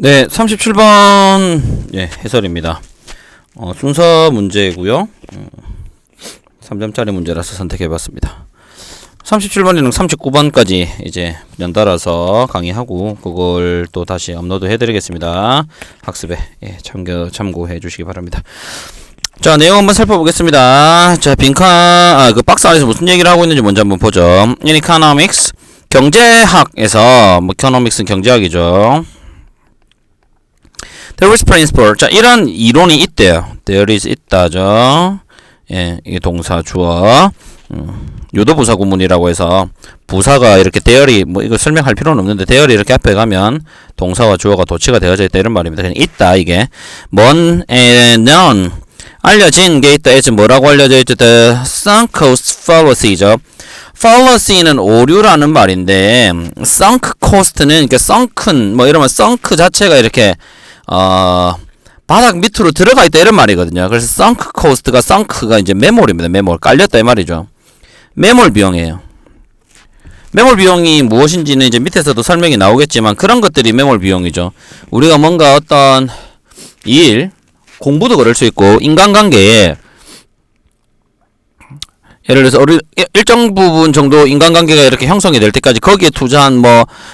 네, 37번 해설입니다. 순서 문제고요. 3점짜리 문제라서 선택해봤습니다. 37번이랑 39번까지 이제 연달아서 강의하고 그걸 또 다시 업로드 해드리겠습니다. 학습에 참고해 주시기 바랍니다. 자, 내용 한번 살펴보겠습니다. 자, 그 박스 안에서 무슨 얘기를 하고 있는지 먼저 한번 보죠. In economics, 경제학에서 economics는 경제학이죠. There is principle. 자, 이런 이론이 있대요. There is 있다죠. 예, 이게 동사 주어. 유도부사 구문이라고 해서 부사가 이렇게 대열이 이거 설명할 필요는 없는데 대열이 이렇게 앞에 가면 동사와 주어가 도치가 되어져 있다 이런 말입니다. 그냥 있다 이게. known 알려진 게 있다. is 뭐라고 알려져 있죠? The sunk cost fallacy죠. fallacy는 오류라는 말인데 sunk cost는 이렇게 sunken 이러면 sunk 자체가 이렇게 바닥 밑으로 들어가 있다 이런 말이거든요. 그래서 sunk cost가 sunk가 이제 매몰입니다. 매몰 깔렸다 이 말이죠. 매몰 비용이에요. 매몰 비용이 무엇인지는 이제 밑에서도 설명이 나오겠지만 그런 것들이 매몰 비용이죠. 우리가 뭔가 어떤 일, 공부도 그럴 수 있고 인간관계에 예를 들어서 일정 부분 정도 인간관계가 이렇게 형성이 될 때까지 거기에 투자한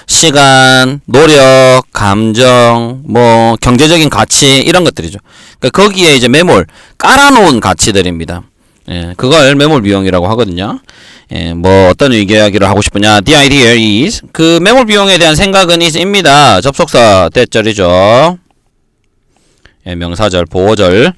시간, 노력, 감정, 경제적인 가치 이런 것들이죠. 그러니까 거기에 이제 매몰 깔아놓은 가치들입니다. 예, 그걸 매몰 비용이라고 하거든요. 예, 어떤 이야기를 하고 싶으냐? The idea is 그 매몰 비용에 대한 생각은 is입니다. 접속사 대절이죠. 예, 명사절, 보어절.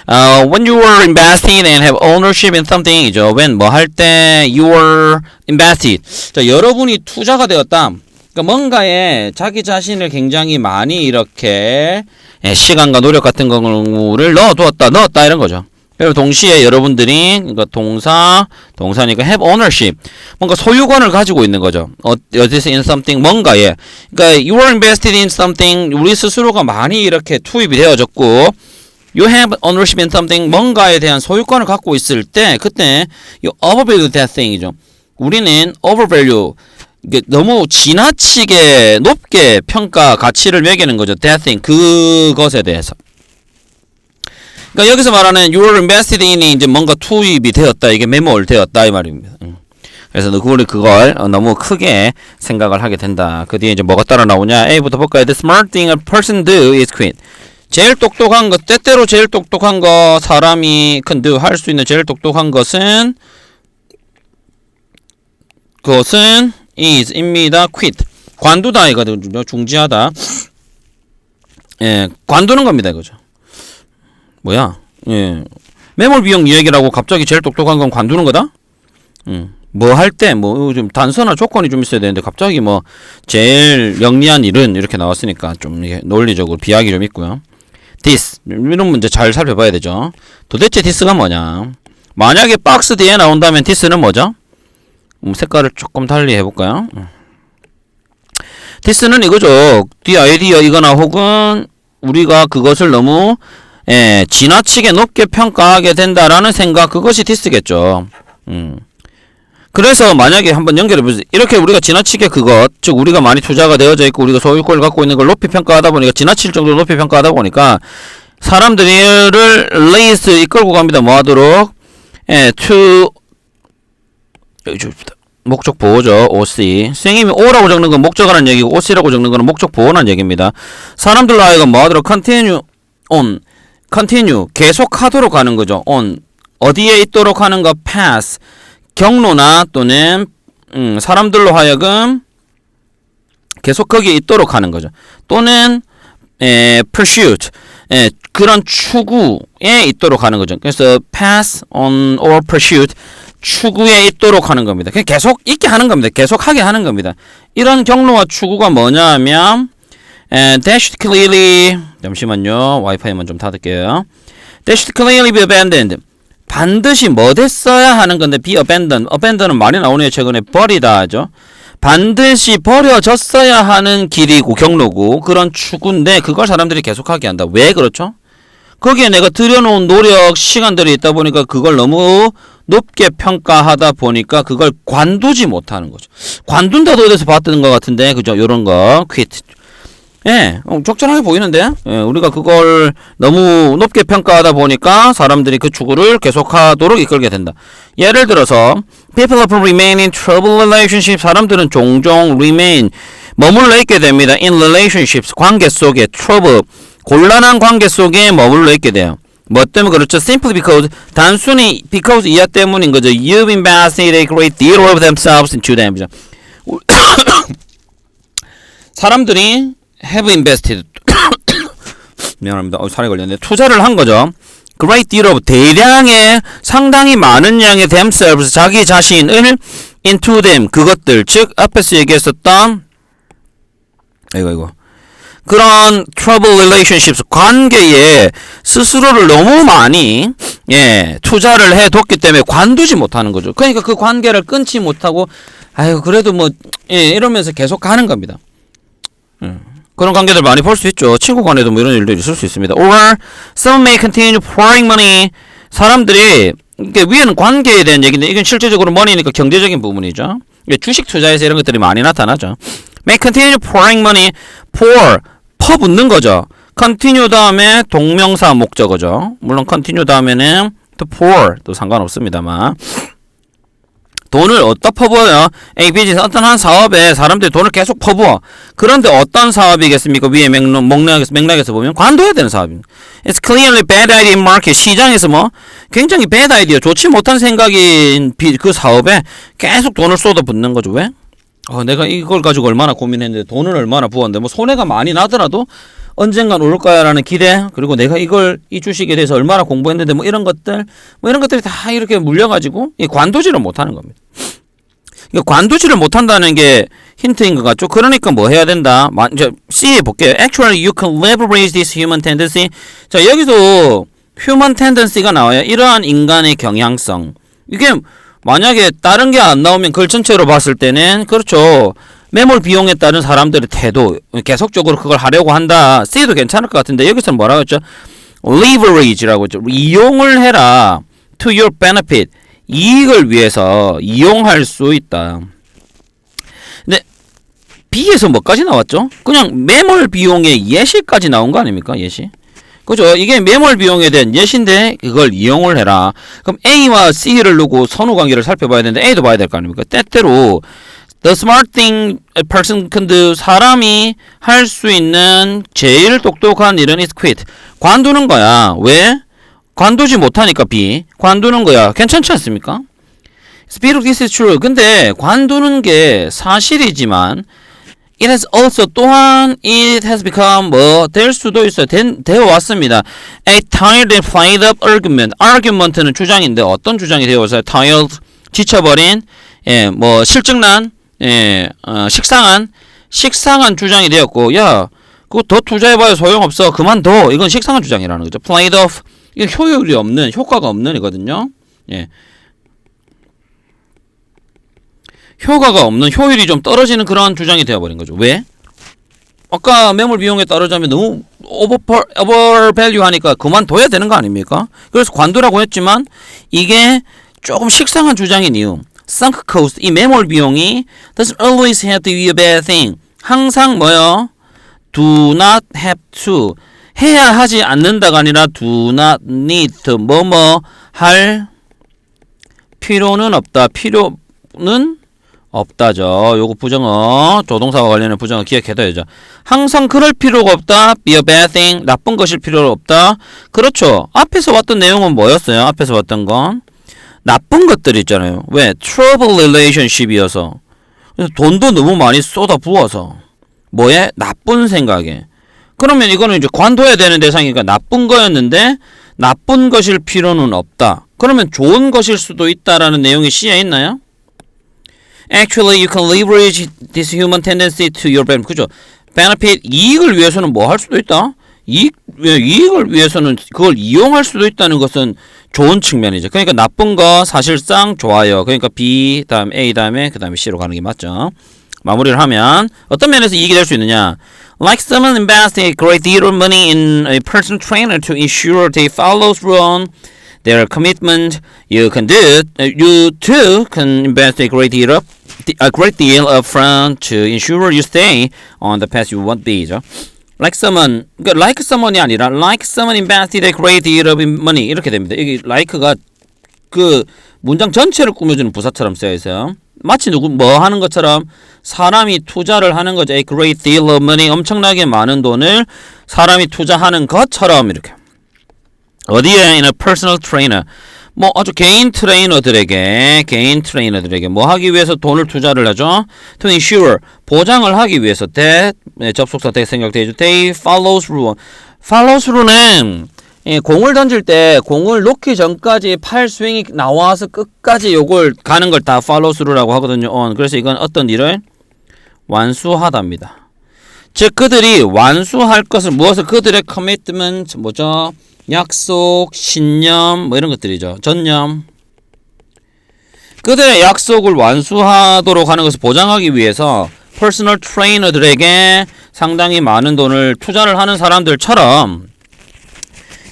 When you were invested and have ownership in something 이죠. when 할 때 you were invested. 자, 여러분이 투자가 되었다. 그러니까 뭔가에 자기 자신을 굉장히 많이 이렇게 시간과 노력 같은 거를 넣었다 이런 거죠. 그리고 동시에 여러분들이 그러니까 동사니까 have ownership 뭔가 소유권을 가지고 있는 거죠. 어디서 in something 뭔가에 그러니까 you are invested in something 우리 스스로가 많이 이렇게 투입이 되어졌고 you have ownership in something 뭔가에 대한 소유권을 갖고 있을 때 그때 you overvalue that thing이죠. 우리는 overvalue 이게 너무 지나치게 높게 평가 가치를 매기는 거죠. that thing 그것에 대해서. 그러니까 여기서 말하는 you are invested in이 이제 뭔가 투입이 되었다 이게 매몰 되었다 이 말입니다. 그래서 그걸 너무 크게 생각을 하게 된다. 그 뒤에 이제 뭐가 따라 나오냐? A부터 볼까요? The smart thing a person do is quit. 제일 똑똑한 것 때때로 제일 똑똑한 거 사람이 can do 할 수 있는 제일 똑똑한 것은 그것은 is입니다. quit 관두다 이거든요. 중지하다. 예, 관두는 겁니다 이거죠. 예. 매몰 비용 이야기라고 갑자기 제일 똑똑한 건 관두는 거다? 할 때, 좀 단서나 조건이 좀 있어야 되는데, 갑자기 제일 영리한 일은 이렇게 나왔으니까 좀 논리적으로 비약이 좀 있고요. this. 이런 문제 잘 살펴봐야 되죠. 도대체 this가 뭐냐? 만약에 박스 뒤에 나온다면 this는 뭐죠? 색깔을 조금 달리 해볼까요? this는 이거죠. the idea 이거나 혹은 우리가 그것을 너무 지나치게 높게 평가하게 된다라는 생각 그것이 this겠죠. 그래서 만약에 한번 연결해보세요. 이렇게 우리가 지나치게 그것 즉 우리가 많이 투자가 되어져 있고 우리가 소유권을 갖고 있는 걸 높이 평가하다 보니까 지나칠 정도로 높이 평가하다 보니까 사람들을 레이스 이끌고 갑니다. 하도록 to 목적 보호죠. OC 선생님이 O라고 적는 건 목적어라는 얘기고 OC라고 적는 거는 목적 보호라는 얘기입니다. 사람들로 하여금 하도록 continue 계속하도록 하는 거죠. on 어디에 있도록 하는 거 pass 경로나 또는 사람들로 하여금 계속 거기에 있도록 하는 거죠. 또는 pursuit 그런 추구에 있도록 하는 거죠. 그래서 pass on or pursuit 추구에 있도록 하는 겁니다. 그냥 계속 있게 하는 겁니다. 계속하게 하는 겁니다. 이런 경로와 추구가 뭐냐 하면 dash clearly 잠시만요. 와이파이만 좀 닫을게요. dash clearly be abandoned 반드시 됐어야 하는 건데 be abandon은 많이 나오네요. 최근에 버리다 하죠. 반드시 버려졌어야 하는 길이고 경로고 그런 추구인데 그걸 사람들이 계속하게 한다. 왜 그렇죠? 거기에 내가 들여놓은 노력 시간들이 있다 보니까 그걸 너무 높게 평가하다 보니까 그걸 관두지 못하는 거죠. 관둔다도 어디서 봤던 것 같은데 그죠? 요런 거 quit 예, 적절하게 보이는데 우리가 그걸 너무 높게 평가하다 보니까 사람들이 그 추구를 계속하도록 이끌게 된다. 예를 들어서 people often remain in troubled relationships. 사람들은 종종 remain 머물러 있게 됩니다. in relationships 관계 속에 trouble 곤란한 관계 속에 머물러 있게 돼요. 뭐 때문에 그렇죠? Simply because 단순히 because 이하 때문인 거죠. You've invested a great deal of themselves into them. 사람들이 have invested 미안합니다. 살이 걸렸는데 투자를 한 거죠. Great deal of 대량의 상당히 많은 양의 themselves 자기 자신을 into them 그것들 즉 앞에서 얘기했었던 이거 그런 trouble relationships 관계에 스스로를 너무 많이 투자를 해뒀기 때문에 관두지 못하는 거죠. 그러니까 그 관계를 끊지 못하고 아유 그래도 뭐 이러면서 계속 가는 겁니다. 그런 관계들 많이 볼 수 있죠. 친구 간에도 뭐 이런 일들이 있을 수 있습니다. Or some may continue pouring money. 사람들이 이게 위에는 관계에 대한 얘기인데 이건 실제적으로 money니까 경제적인 부분이죠. 주식 투자에서 이런 것들이 많이 나타나죠. May continue pouring money. pour 퍼붓는 거죠. continue 다음에 동명사 목적어죠. 물론 continue 다음에는 to pour도 상관없습니다만 돈을 어디다 퍼부어요? A 비즈니스 어떤 한 사업에 사람들이 돈을 계속 퍼부어. 그런데 어떤 사업이겠습니까? 위에 맥락에서 보면 관둬야 되는 사업입니다. It's clearly bad idea in market. 시장에서 뭐 굉장히 bad idea, 좋지 못한 생각인 그 사업에 계속 돈을 쏟아붓는 거죠. 왜? 내가 이걸 가지고 얼마나 고민했는데 돈을 얼마나 부었는데 뭐 손해가 많이 나더라도 언젠간 오를 거야라는 기대 그리고 내가 이 주식에 대해서 얼마나 공부했는데 뭐 이런 것들이 다 이렇게 물려가지고 관두지를 못하는 겁니다. 그러니까 관두지를 못한다는 게 힌트인 것 같죠. 그러니까 뭐 해야 된다. 이제 C에 볼게요. Actually, you can leverage this human tendency. 자 여기서 human tendency가 나와요. 이러한 인간의 경향성. 이게 만약에 다른 게 안 나오면 글 전체로 봤을 때는 그렇죠. 매몰 비용에 따른 사람들의 태도 계속적으로 그걸 하려고 한다. C도 괜찮을 것 같은데 여기서는 뭐라고 했죠? Leverage라고 했죠. 이용을 해라. To your benefit. 이익을 위해서 이용할 수 있다. 근데 B에서 뭐까지 나왔죠? 그냥 매몰 비용의 예시까지 나온 거 아닙니까? 예시. 그죠? 이게 매몰 비용에 대한 예시인데 이걸 이용을 해라. 그럼 A와 C를 놓고 선후 관계를 살펴봐야 되는데 A도 봐야 될 거 아닙니까? 때때로 The smart thing a person can do. 사람이 할 수 있는 제일 똑똑한 일은 is quit. 관두는 거야. 왜? 관두지 못하니까 B. 관두는 거야. 괜찮지 않습니까? Speak this is true. 근데 관두는 게 사실이지만 It has also 또한 it has become 뭐 될 수도 있어요. 되어 왔습니다. A tired and played up argument. argument는 주장인데 어떤 주장이 되어 왔어요? tired 지쳐버린 뭐 실증난 식상한 주장이 되었고 야 그거 더 투자해봐야 소용없어. 그만둬. 이건 식상한 주장이라는 거죠. played off. 이건 효율이 없는 효과가 없는 이거든요. 효과가 없는 효율이 좀 떨어지는 그런 주장이 되어버린 거죠. 왜? 아까 매물 비용에 따르자면 너무 오버밸류 하니까 그만둬야 되는 거 아닙니까? 그래서 관두라고 했지만 이게 조금 식상한 주장인 이유 sunk cost 이 매몰 비용이 doesn't always have to be a bad thing 항상 뭐요? do not have to 해야 하지 않는다가 아니라 do not need to 뭐뭐 할 필요는 없다. 필요는 없다죠. 요거 부정어 조동사와 관련된 부정어 기억해둬야죠. 항상 그럴 필요가 없다. be a bad thing 나쁜 것일 필요가 없다. 그렇죠. 앞에서 봤던 내용은 뭐였어요? 앞에서 봤던 건 나쁜 것들 있잖아요. 왜? trouble relationship이어서 돈도 너무 많이 쏟아 부어서 뭐에? 나쁜 생각에. 그러면 이거는 이제 관둬야 되는 대상이니까 나쁜 거였는데 나쁜 것일 필요는 없다. 그러면 좋은 것일 수도 있다라는 내용이 C에 있나요? Actually, you can leverage this human tendency to your benefit. 그죠? benefit 이익을 위해서는 뭐 할 수도 있다. 이익을 위해서는 그걸 이용할 수도 있다는 것은 좋은 측면이죠. 그러니까 나쁜 거 사실상 좋아요. 그러니까 B 다음 A 다음에 그 다음에 C로 가는 게 맞죠. 마무리를 하면 어떤 면에서 이익이 될 수 있느냐? Like someone investing a great deal of money in a personal trainer to ensure they follow through on their commitment, you can do it. You too can invest a great deal upfront to ensure you stay on the path you want be죠. Like someone, 그러니까 like someone이 아니라 like someone invested a great deal of money 이렇게 됩니다. 여기 like가 그 문장 전체를 꾸며주는 부사처럼 쓰여 있어요. 마치 누구 뭐 하는 것처럼 사람이 투자를 하는 거죠. A great deal of money, 엄청나게 많은 돈을 사람이 투자하는 것처럼 이렇게. 어디에? in a personal trainer. 뭐 아주 개인 트레이너들에게 뭐 하기 위해서 돈을 투자를 하죠. To ensure, 보장을 하기 위해서 that, 접속사 that 생각되죠. They follow through. follow through는 공을 던질 때 공을 놓기 전까지 팔 스윙이 나와서 끝까지 요걸 가는 걸 다 follow through라고 하거든요. 그래서 이건 어떤 일을 완수하답니다. 즉 그들이 완수할 것을 무엇을 그들의 commitment 뭐죠? 약속, 신념 뭐 이런 것들이죠. 전념. 그들의 약속을 완수하도록 하는 것을 보장하기 위해서 퍼스널 트레이너들에게 상당히 많은 돈을 투자를 하는 사람들처럼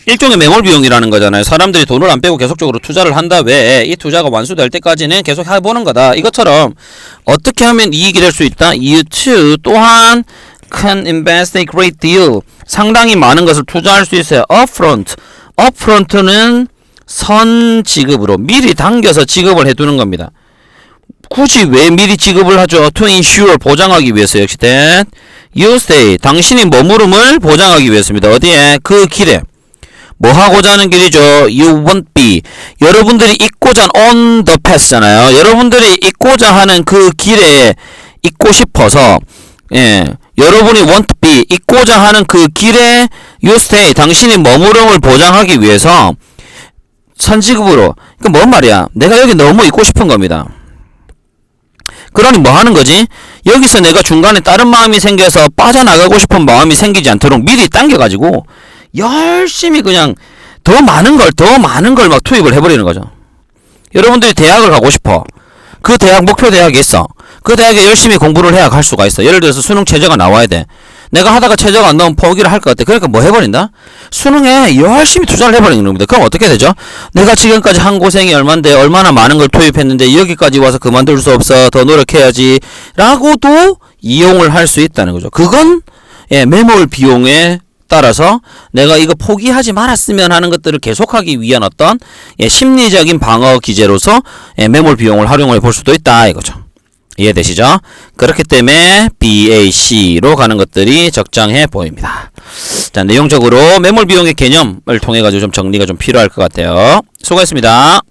일종의 매몰 비용이라는 거잖아요. 사람들이 돈을 안 빼고 계속적으로 투자를 한 다음에 이 투자가 완수될 때까지는 계속 해보는 거다. 이것처럼 어떻게 하면 이익이 될 수 있다? You too 또한 can invest a great deal. 상당히 많은 것을 투자할 수 있어요. upfront. upfront는 선 지급으로 미리 당겨서 지급을 해두는 겁니다. 굳이 왜 미리 지급을 하죠? to ensure 보장하기 위해서 역시 that you stay 당신이 머무름을 보장하기 위해서입니다. 어디에? 그 길에. 뭐 하고자 하는 길이죠? You won't be. 여러분들이 있고자 on the path잖아요. 여러분들이 있고자 하는 그 길에 있고 싶어서 여러분이 want to be 있고자 하는 그 길에 you stay 당신이 머무름을 보장하기 위해서 선지급으로 그러니까 뭔 말이야? 내가 여기 너무 있고 싶은 겁니다. 그러니 뭐 하는 거지? 여기서 내가 중간에 다른 마음이 생겨서 빠져나가고 싶은 마음이 생기지 않도록 미리 당겨가지고 열심히 그냥 더 많은 걸 막 투입을 해버리는 거죠. 여러분들이 대학을 가고 싶어. 그 대학 목표 대학이 있어. 그 대학에 열심히 공부를 해야 갈 수가 있어. 예를 들어서 수능 최저가 나와야 돼. 내가 하다가 최저가 안 나오면 포기를 할 것 같아. 그러니까 뭐 해버린다? 수능에 열심히 투자를 해버리는 겁니다. 그럼 어떻게 되죠? 내가 지금까지 한 고생이 얼만데 얼마나 많은 걸 투입했는데 여기까지 와서 그만둘 수 없어. 더 노력해야지. 라고도 이용을 할 수 있다는 거죠. 그건 매몰 비용에 따라서 내가 이거 포기하지 말았으면 하는 것들을 계속하기 위한 어떤 심리적인 방어 기제로서 매몰 비용을 활용해 볼 수도 있다 이거죠. 이해되시죠? 그렇기 때문에 BAC로 가는 것들이 적정해 보입니다. 자, 내용적으로 매몰 비용의 개념을 통해 가지고 좀 정리가 좀 필요할 것 같아요. 수고했습니다.